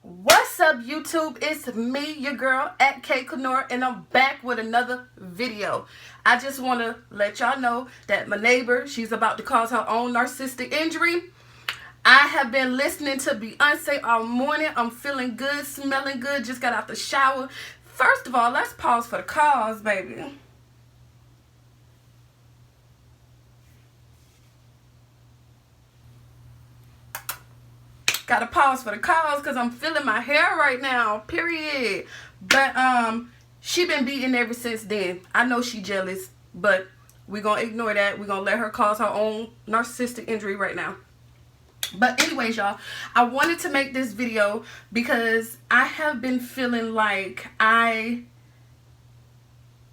What's up, YouTube? It's me, your girl at K Kenora, and I'm back with another video. I just want to let y'all know that my neighbor, she's about to cause her own narcissistic injury. I have been listening to Beyonce all morning. I'm feeling good, smelling good, just got out the shower. First of all, let's pause for the cause, baby. Gotta pause for the cause because I'm feeling my hair right now, period. But she been beating ever since then. I know she jealous, but we're gonna ignore that. We're gonna let her cause her own narcissistic injury right now. But anyways, y'all, I wanted to make this video because I have been feeling like I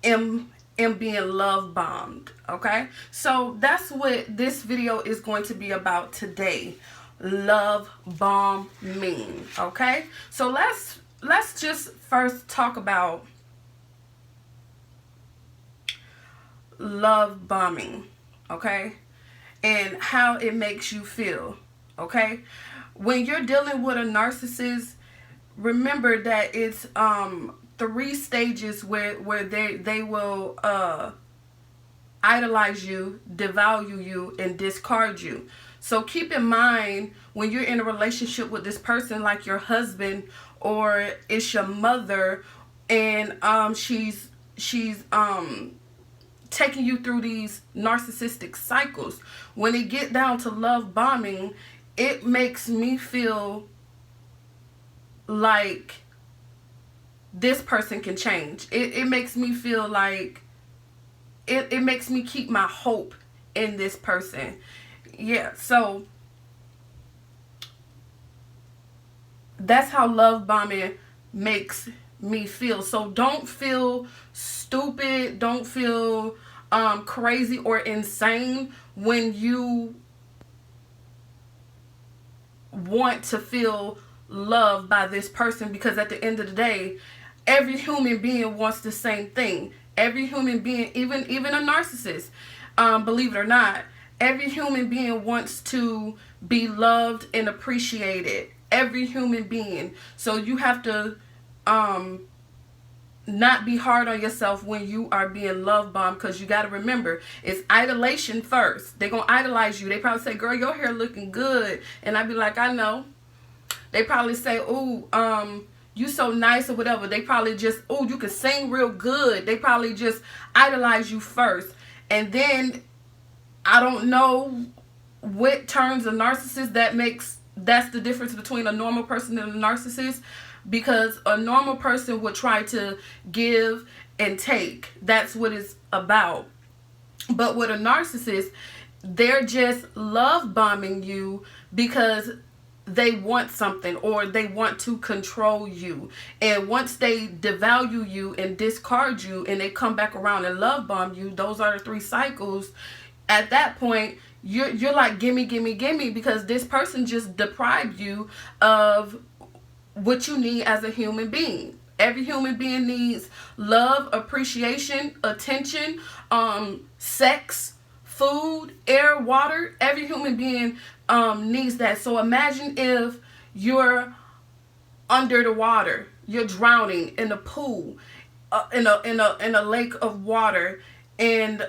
am being love bombed. Okay, so that's what this video is going to be about today. Love bombing. Okay, so let's just first talk about love bombing. Okay, and how it makes you feel. Okay, when you're dealing with a narcissist, remember that it's three stages where they will idolize you, devalue you, and discard you. So keep in mind when you're in a relationship with this person, like your husband or it's your mother, and she's taking you through these narcissistic cycles. When it get down to love bombing, it makes me feel like this person can change. It makes me feel like it makes me keep my hope in this person. Yeah, so that's how love bombing makes me feel. So don't feel stupid, don't feel crazy or insane when you want to feel loved by this person, because at the end of the day, every human being wants the same thing. Every human being, even a narcissist, believe it or not, every human being wants to be loved and appreciated. Every human being. So you have to not be hard on yourself when you are being love bombed, because you got to remember, it's idolation first. They're going to idolize you. They probably say, girl, your hair looking good. And I'd be like, I know. They probably say, ooh, you so nice or whatever. They probably just, oh, you can sing real good. They probably just idolize you first. And then I don't know what turns a narcissist that's the difference between a normal person and a narcissist, because a normal person would try to give and take. That's what it's about. But with a narcissist, they're just love bombing you because they want something, or they want to control you. And once they devalue you and discard you and they come back around and love bomb you, those are the three cycles. At that point, you're like, gimme, gimme, gimme, because this person just deprived you of what you need as a human being. Every human being needs love, appreciation, attention, sex, food, air, water. Every human being needs that. So imagine if you're under the water, you're drowning in a pool, in a lake of water, and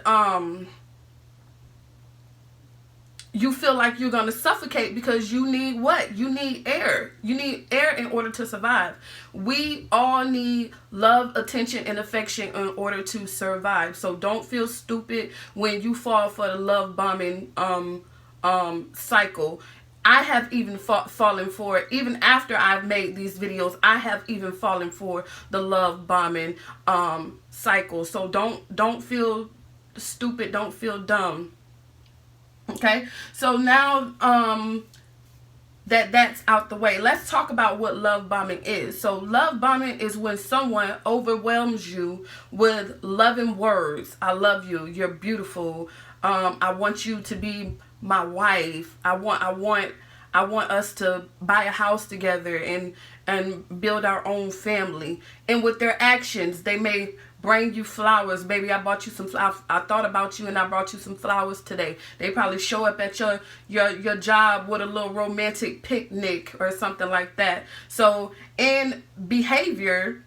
you feel like you're going to suffocate because you need what? You need air. You need air in order to survive. We all need love, attention, and affection in order to survive. So don't feel stupid when you fall for the love bombing cycle. I have even fallen for it. Even after I've made these videos, I have even fallen for the love bombing cycle. So don't feel stupid. Don't feel dumb. Okay, so now that's out the way, let's talk about what love bombing is. So love bombing is when someone overwhelms you with loving words. I love you. You're beautiful. I want you to be my wife. I want us to buy a house together and build our own family. And with their actions, they may bring you flowers. Baby, I bought you some flowers. I thought about you and I brought you some flowers today. They probably show up at your job with a little romantic picnic or something like that. So in behavior,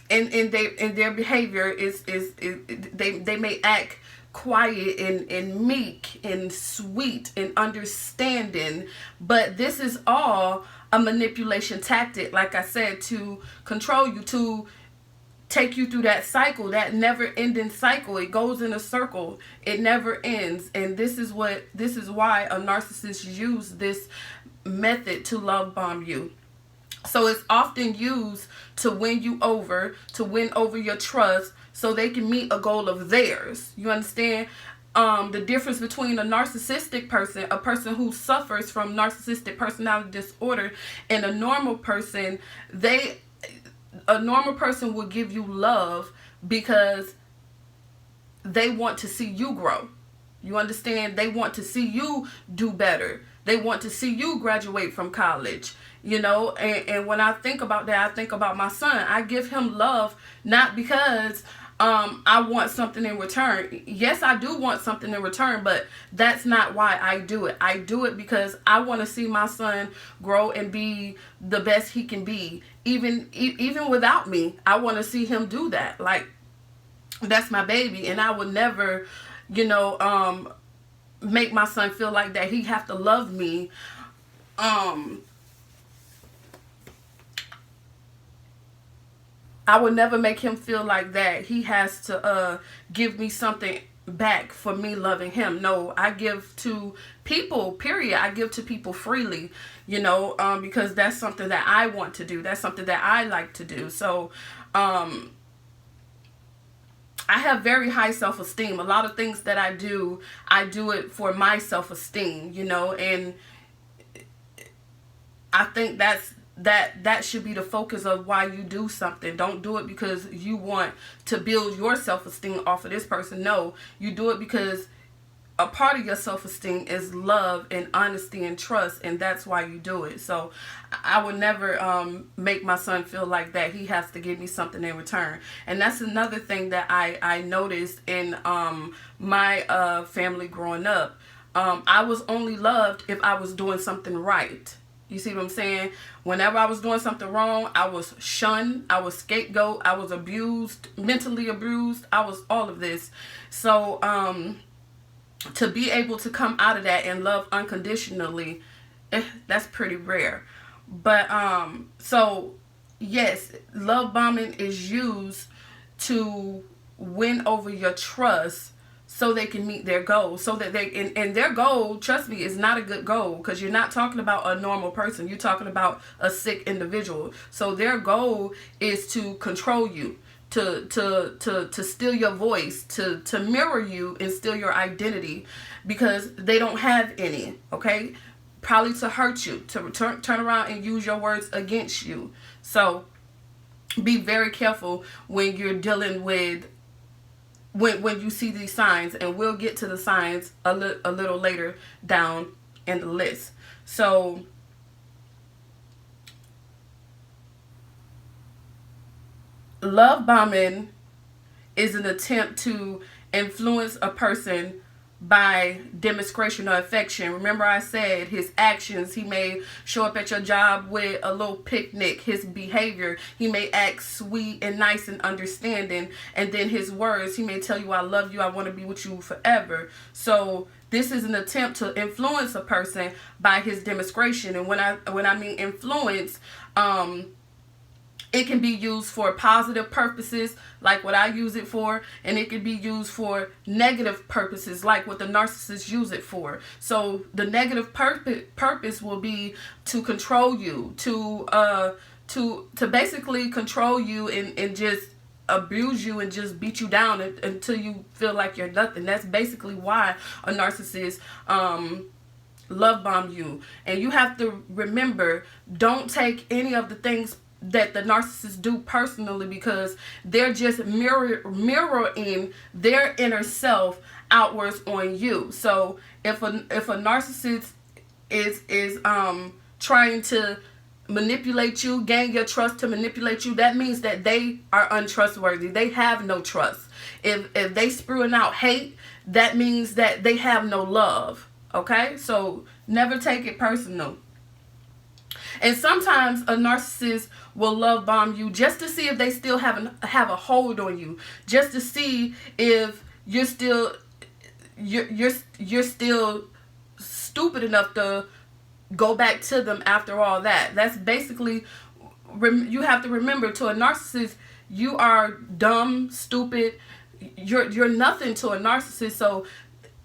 in their behavior is they may act quiet and meek and sweet and understanding, but this is all a manipulation tactic, like I said, to control you, to take you through that cycle, that never ending cycle. It goes in a circle, it never ends. And this is why a narcissist use this method to love bomb you. So it's often used to win you over, to win over your trust, so they can meet a goal of theirs. You understand? The difference between a narcissistic person, a person who suffers from narcissistic personality disorder, and a normal person, a normal person will give you love because they want to see you grow. You understand? They want to see you do better. They want to see you graduate from college, you know. And when I think about that, I think about my son. I give him love not because I want something in return. Yes, I do want something in return, but that's not why I do it. I do it because I want to see my son grow and be the best he can be. Even without me, I want to see him do that. Like, that's my baby, and I would never, you know, make my son feel like that. He have to love me. I would never make him feel like that. He has to give me something back for me loving him. No, I give to people, period. I give to people freely, you know, because that's something that I want to do. That's something that I like to do. So, I have very high self-esteem. A lot of things that I do it for my self-esteem, you know, and I think that should be the focus of why you do something. Don't do it because you want to build your self-esteem off of this person. No, you do it because a part of your self-esteem is love and honesty and trust, and that's why you do it. So I would never make my son feel like that he has to give me something in return. And that's another thing that I noticed in my family growing up. I was only loved if I was doing something right. You see what I'm saying? Whenever I was doing something wrong, I was shunned, I was scapegoat, I was abused, mentally abused, I was all of this. So to be able to come out of that and love unconditionally, that's pretty rare. But so yes, love bombing is used to win over your trust so they can meet their goal. So that they, and their goal, trust me, is not a good goal, because you're not talking about a normal person. You're talking about a sick individual. So their goal is to control you, to steal your voice, to mirror you and steal your identity, because they don't have any, okay? Probably to hurt you, to turn around and use your words against you. So be very careful when you're dealing with when you see these signs, and we'll get to the signs a little later down in the list. So love bombing is an attempt to influence a person by demonstration of affection. Remember I said his actions, he may show up at your job with a little picnic. His behavior, he may act sweet and nice and understanding, and then his words, he may tell you I love you, I want to be with you forever. So this is an attempt to influence a person by his demonstration. And when I mean influence, it can be used for positive purposes, like what I use it for, and it can be used for negative purposes, like what the narcissists use it for. So the negative purpose will be to control you, to basically control you and just abuse you and just beat you down until you feel like you're nothing. That's basically why a narcissist love bomb you. And you have to remember, don't take any of the things that the narcissists do personally, because they're just mirroring their inner self outwards on you. So if a narcissist is trying to manipulate you, gain your trust to manipulate you, that means that they are untrustworthy. They have no trust. If they spewing out hate, that means that they have no love. Okay? So never take it personal. And sometimes a narcissist will love bomb you just to see if they still have a hold on you, just to see if you're still stupid enough to go back to them after all that. That's basically, you have to remember, to a narcissist, you are dumb, stupid. You're nothing to a narcissist. So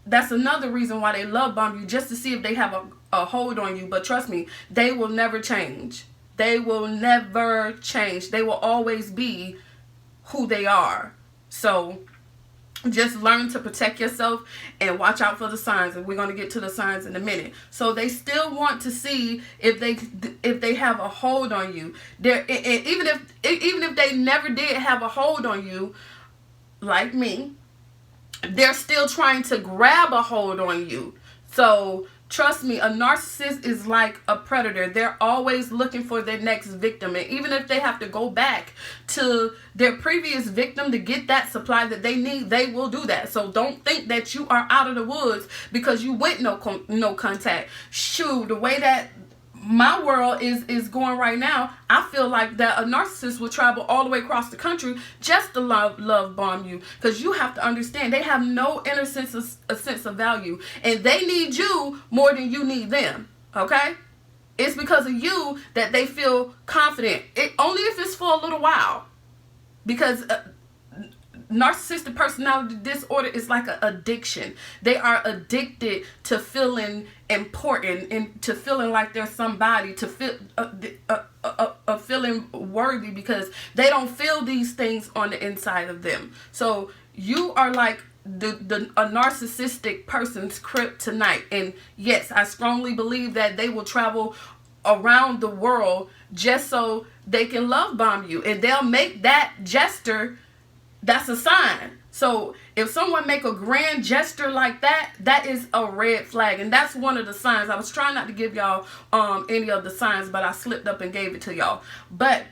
that's another reason why they love bomb you, just to see if they have a hold on you. But trust me, they will never change. They will never change. They will always be who they are. So just learn to protect yourself and watch out for the signs. And we're going to get to the signs in a minute. So they still want to see if they have a hold on you. Even if they never did have a hold on you, like me, they're still trying to grab a hold on you. So trust me, a narcissist is like a predator. They're always looking for their next victim. And even if they have to go back to their previous victim to get that supply that they need, they will do that. So don't think that you are out of the woods because you went no contact. Shoot, the way that my world is going right now, I feel like that a narcissist will travel all the way across the country just to love bomb you, because you have to understand they have no inner sense of value, and they need you more than you need them. Okay, it's because of you that they feel confident. Only if it's for a little while, because narcissistic personality disorder is like an addiction. They are addicted to feeling important and to feeling like they're somebody, to feel feeling worthy, because they don't feel these things on the inside of them. So you are like a narcissistic person's kryptonite. And yes, I strongly believe that they will travel around the world just so they can love bomb you, and they'll make that gesture. That's a sign. So if someone make a grand gesture like that, that is a red flag. And that's one of the signs. I was trying not to give y'all any of the signs, but I slipped up and gave it to y'all. But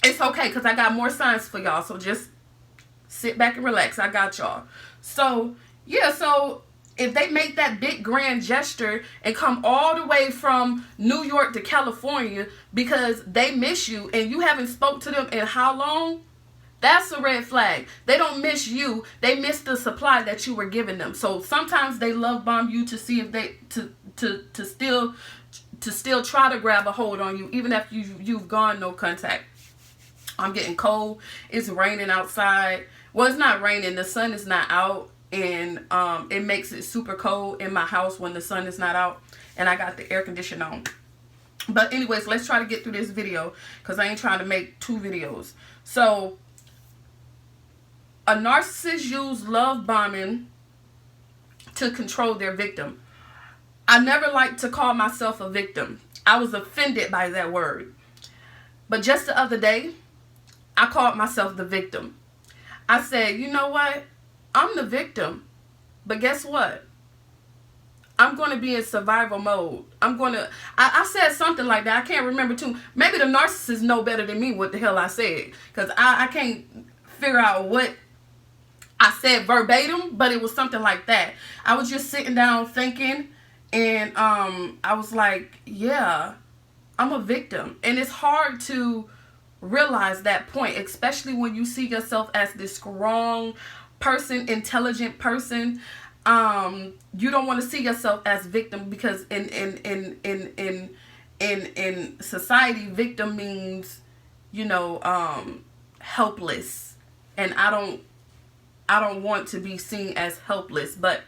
it's okay, because I got more signs for y'all. So just sit back and relax. I got y'all. So yeah, so if they make that big grand gesture and come all the way from New York to California because they miss you and you haven't spoke to them in how long? That's a red flag. They don't miss you. They miss the supply that you were giving them. So sometimes they love bomb you to see if they to still try to grab a hold on you, even after you've gone no contact. I'm getting cold. It's raining outside. Well, it's not raining. The sun is not out, and it makes it super cold in my house when the sun is not out, and I got the air conditioner on. But anyways, let's try to get through this video, because I ain't trying to make 2 videos. So a narcissist use love bombing to control their victim. I never like to call myself a victim. I was offended by that word. But just the other day, I called myself the victim. I said, you know what? I'm the victim. But guess what? I'm going to be in survival mode. I said something like that. I can't remember too. Maybe the narcissists know better than me what the hell I said, because I can't figure out what I said verbatim, but it was something like that. I was just sitting down thinking, and I was like, yeah, I'm a victim. And it's hard to realize that point, especially when you see yourself as this strong person, intelligent person. You don't want to see yourself as victim, because in society, victim means, you know, helpless, and I don't want to be seen as helpless. But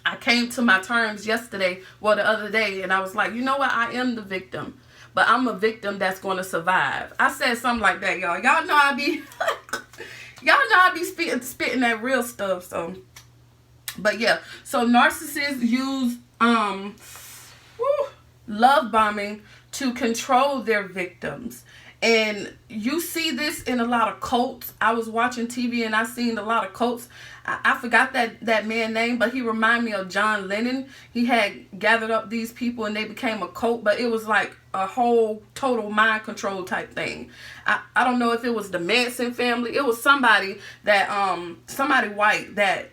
I came to my terms yesterday, well, the other day, and I was like, you know what? I am the victim, but I'm a victim that's going to survive. I said something like that, y'all. Y'all know I be, spitting that real stuff. So, but yeah. So narcissists use love bombing to control their victims. And you see this in a lot of cults. I was watching TV and I seen a lot of cults. I forgot that man name, but he reminded me of John Lennon. He had gathered up these people and they became a cult, but it was like a whole total mind control type thing. I don't know if it was the Manson family. It was somebody that somebody white that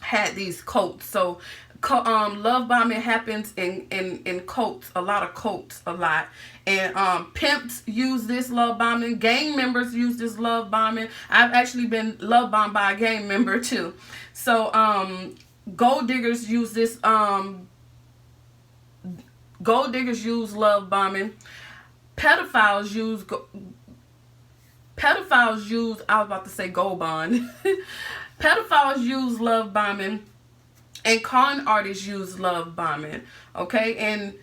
had these cults. So love bombing happens in cults, a lot of cults, a lot. And pimps use this love bombing. Gang members use this love bombing. I've actually been love bombed by a gang member too. So gold diggers use this. Gold diggers use love bombing. Pedophiles use. Pedophiles use. I was about to say gold bond. Pedophiles use love bombing. And con artists use love bombing. Okay, and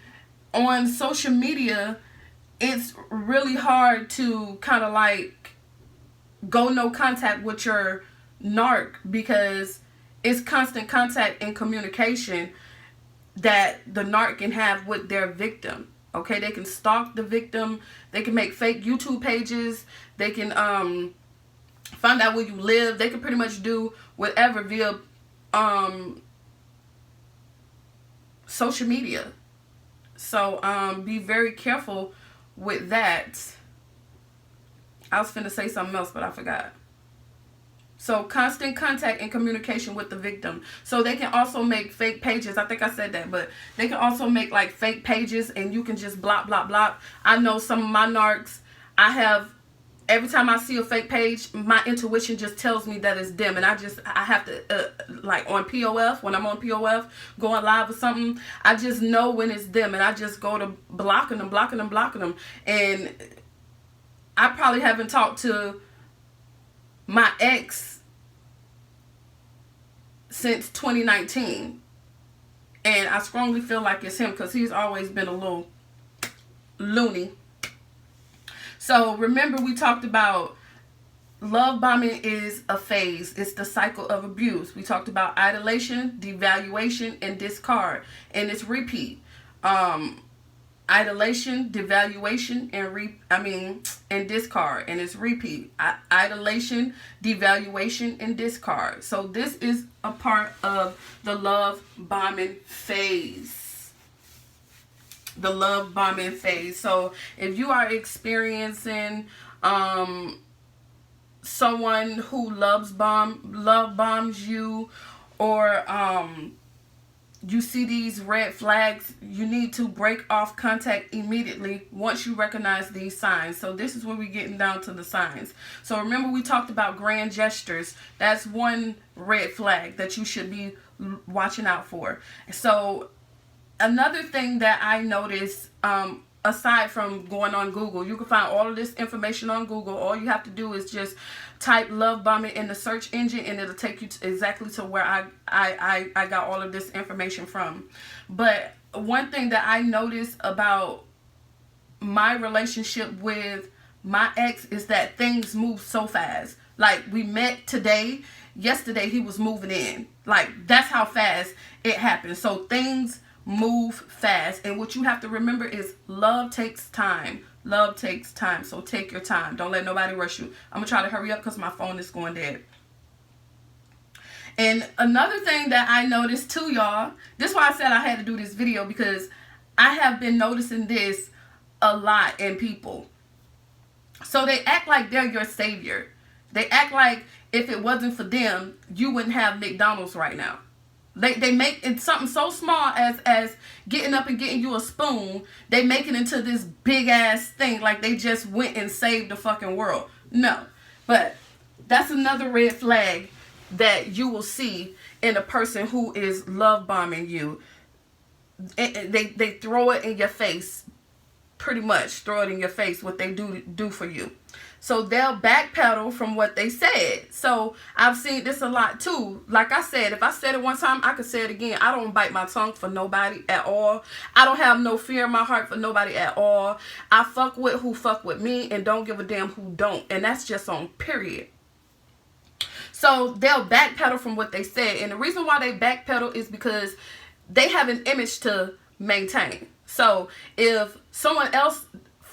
on social media, it's really hard to kind of like go no contact with your narc, because it's constant contact and communication that the narc can have with their victim. Okay, they can stalk the victim. They can make fake YouTube pages. They can find out where you live. They can pretty much do whatever via social media. So be very careful with that. I was finna say something else, but I forgot. So constant contact and communication with the victim. So they can also make fake pages. I think I said that, but they can also make like fake pages and you can just block. I know some of my narcs, every time I see a fake page, my intuition just tells me that it's them. And I have to, like on POF, when I'm on POF, going live or something, I just know when it's them. And I just go to blocking them. And I probably haven't talked to my ex since 2019. And I strongly feel like it's him because he's always been a little loony. So remember, we talked about love bombing is a phase. It's the cycle of abuse. We talked about idolation, devaluation, and discard. And it's repeat. Idolation, devaluation, and discard. And it's repeat. Idolation, devaluation, and discard. So this is a part of the love bombing phase. The love bombing phase. So if you are experiencing someone who love bombs you, or you see these red flags, you need to break off contact immediately once you recognize these signs. So this is where we're getting down to the signs. So remember, we talked about grand gestures. That's one red flag that you should be watching out for. So another thing that I noticed, aside from going on Google, you can find all of this information on Google. All you have to do is just type love bombing in the search engine and it'll take you exactly to where I got all of this information from. But one thing that I noticed about my relationship with my ex is that things move so fast. Like, we met today, yesterday he was moving in. Like, that's how fast it happened. So things move fast. And what you have to remember is love takes time. Love takes time. So take your time. Don't let nobody rush you. I'm going to try to hurry up because my phone is going dead. And another thing that I noticed too, y'all, this is why I said I had to do this video, because I have been noticing this a lot in people. So they act like they're your savior. They act like if it wasn't for them, you wouldn't have McDonald's right now. They make it something so small as getting up and getting you a spoon. They make it into this big ass thing like they just went and saved the fucking world. No. But that's another red flag that you will see in a person who is love bombing you. They throw it in your face. Pretty much throw it in your face what they do for you. So they'll backpedal from what they said. So I've seen this a lot too. Like I said, if I said it one time, I could say it again. I don't bite my tongue for nobody at all. I don't have no fear in my heart for nobody at all. I fuck with who fuck with me and don't give a damn who don't. And that's just on period. So they'll backpedal from what they said. And the reason why they backpedal is because they have an image to maintain. So if someone else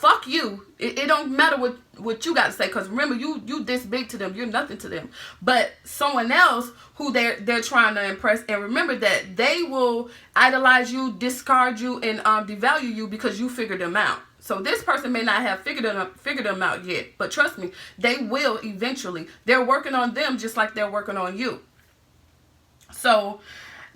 fuck you. It don't matter what you got to say, because remember, you this big to them. You're nothing to them. But someone else who they're trying to impress, and remember that they will idolize you, discard you, and devalue you because you figured them out. So this person may not have figured them out yet, but trust me, they will eventually. They're working on them just like they're working on you. So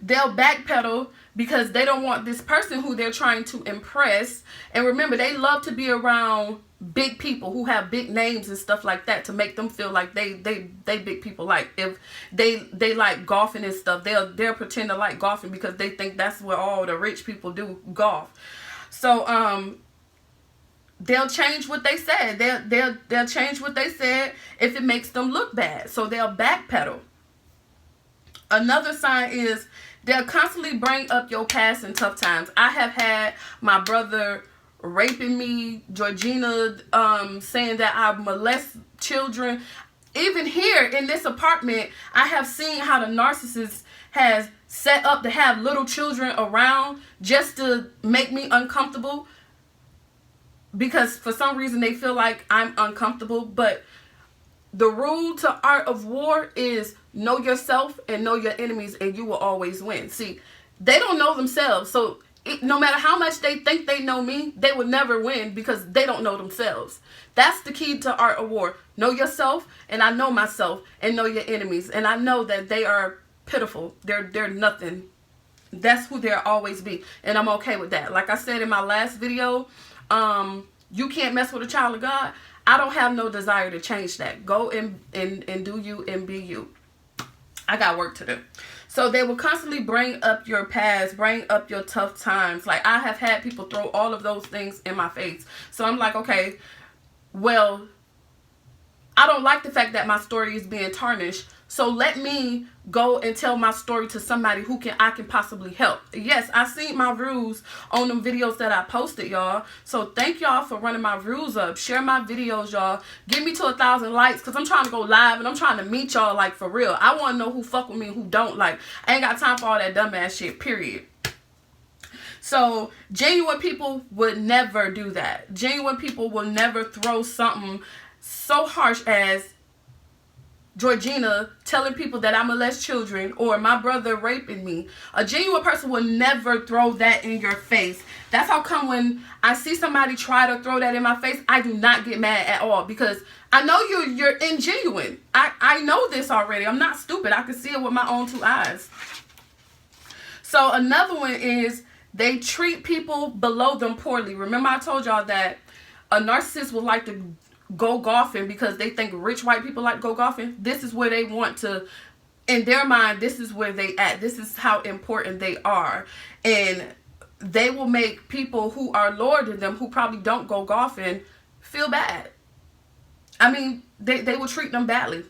they'll backpedal because they don't want this person who they're trying to impress. And remember, they love to be around big people who have big names and stuff like that to make them feel like they big people. Like if they like golfing and stuff, they'll pretend to like golfing because they think that's where all the rich people do golf. So they'll change what they said. They'll change what they said if it makes them look bad. So they'll backpedal. Another sign is they'll constantly bring up your past and tough times. I have had my brother raping me, Georgina saying that I molest children. Even here in this apartment, I have seen how the narcissist has set up to have little children around just to make me uncomfortable, because for some reason they feel like I'm uncomfortable. But the rule to Art of War is know yourself and know your enemies, and you will always win. See, they don't know themselves. So no matter how much they think they know me, they will never win because they don't know themselves. That's the key to Art of War. Know yourself, and I know myself, and know your enemies. And I know that they are pitiful. They're nothing. That's who they'll always be. And I'm okay with that. Like I said in my last video, you can't mess with a child of God. I don't have no desire to change that. Go and do you and be you. I got work to do. So they will constantly bring up your past, bring up your tough times. Like I have had people throw all of those things in my face. So I'm like, okay, well, I don't like the fact that my story is being tarnished. So let me go and tell my story to somebody who I can possibly help. Yes, I seen my views on them videos that I posted, y'all. So thank y'all for running my views up. Share my videos, y'all. Get me to 1,000 likes, because I'm trying to go live and I'm trying to meet y'all like for real. I want to know who fuck with me and who don't. Like, I ain't got time for all that dumbass shit, period. So genuine people would never do that. Genuine people will never throw something so harsh as Georgina telling people that I molest children, or my brother raping me. A genuine person will never throw that in your face. That's how come when I see somebody try to throw that in my face, I do not get mad at all, because I know you're ingenuine. I know this already. I'm not stupid. I can see it with my own 2 eyes. So another one is they treat people below them poorly. Remember I told y'all that a narcissist would like to go golfing because they think rich white people like go golfing. This is where they want to, in their mind, this is where they at. This is how important they are. And they will make people who are lower than them, who probably don't go golfing, feel bad. I mean, they will treat them badly.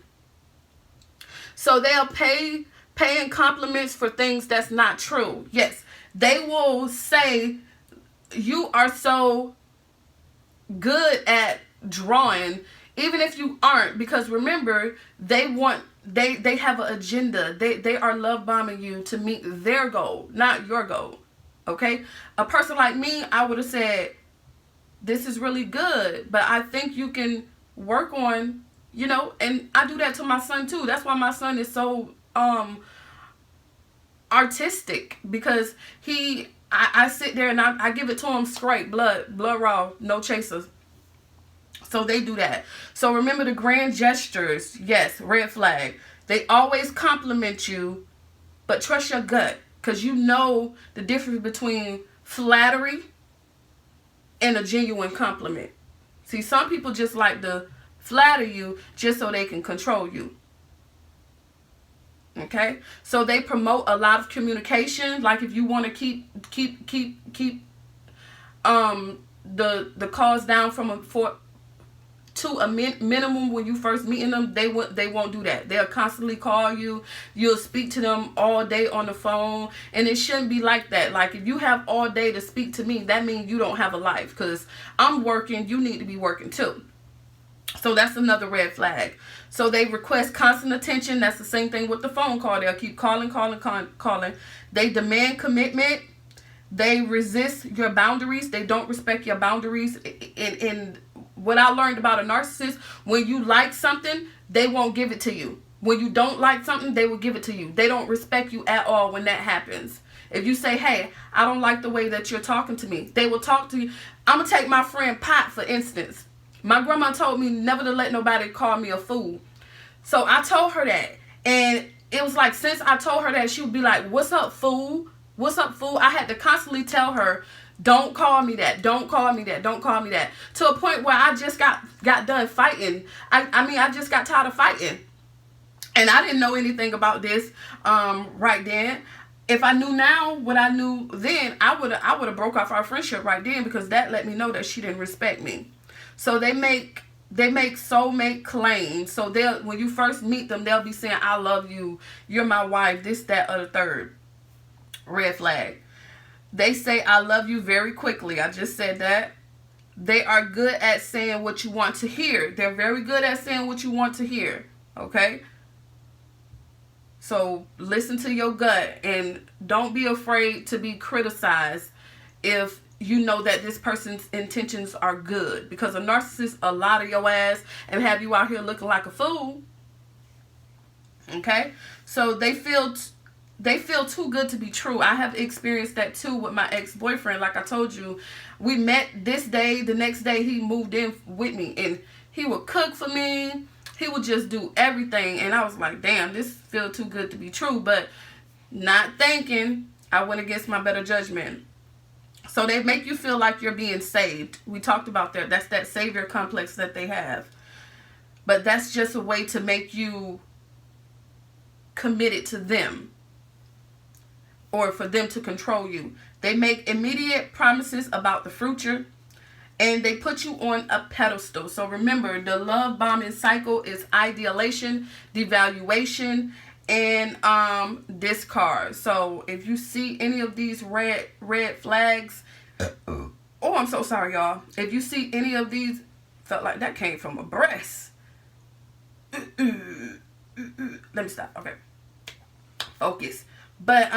So they'll paying compliments for things that's not true. Yes, they will say you are so good at drawing, even if you aren't, because remember, they have an agenda. They are love bombing you to meet their goal, not your goal. Okay, a person like me, I would have said, this is really good, but I think you can work on, and I do that to my son too. That's why my son is so artistic, because I sit there and I give it to him straight, blood raw, no chasers. So they do that. So remember the grand gestures. Yes, red flag. They always compliment you, but trust your gut, because you know the difference between flattery and a genuine compliment. See, some people just like to flatter you just so they can control you. Okay? So they promote a lot of communication. Like if you want to keep the calls down to a minimum when you first meeting them, they won't do that. They'll constantly call you. You'll speak to them all day on the phone, and it shouldn't be like that. Like if you have all day to speak to me, that means you don't have a life, because I'm working, you need to be working too. So that's another red flag. So they request constant attention. That's the same thing with the phone call. They'll keep calling. They demand commitment. They resist your boundaries. They don't respect your boundaries. In what I learned about a narcissist, when you like something, they won't give it to you. When you don't like something, they will give it to you. They don't respect you at all when that happens. If you say, hey, I don't like the way that you're talking to me, they will talk to you. I'm going to take my friend Pot, for instance. My grandma told me never to let nobody call me a fool. So I told her that. And it was like, since I told her that, she would be like, what's up, fool? What's up, fool? I had to constantly tell her, don't call me that. Don't call me that. Don't call me that. To a point where I just got done fighting. I just got tired of fighting. And I didn't know anything about this right then. If I knew now what I knew then, I would have broke off our friendship right then, because that let me know that she didn't respect me. So they make soulmate claims. So when you first meet them, they'll be saying, I love you, you're my wife, this, that, or the third. Red flag. They say I love you very quickly. I just said that. They are good at saying what you want to hear. They're very good at saying what you want to hear. Okay? So listen to your gut and don't be afraid to be criticized if you know that this person's intentions are good. Because a narcissist will lie to your ass and have you out here looking like a fool. Okay? So they feel too good to be true. I have experienced that too with my ex-boyfriend. Like I told you, we met this day. The next day he moved in with me. And he would cook for me. He would just do everything. And I was like, damn, this feels too good to be true. But not thinking, I went against my better judgment. So they make you feel like you're being saved. We talked about that. That's that savior complex that they have. But that's just a way to make you committed to them, or for them to control you. They make immediate promises about the future, and they put you on a pedestal. So remember, the love bombing cycle is ideation, devaluation, and discard. So if you see any of these red flags, oh, I'm so sorry, y'all. If you see any of these, felt like that came from a breast. Let me stop. Okay, focus. But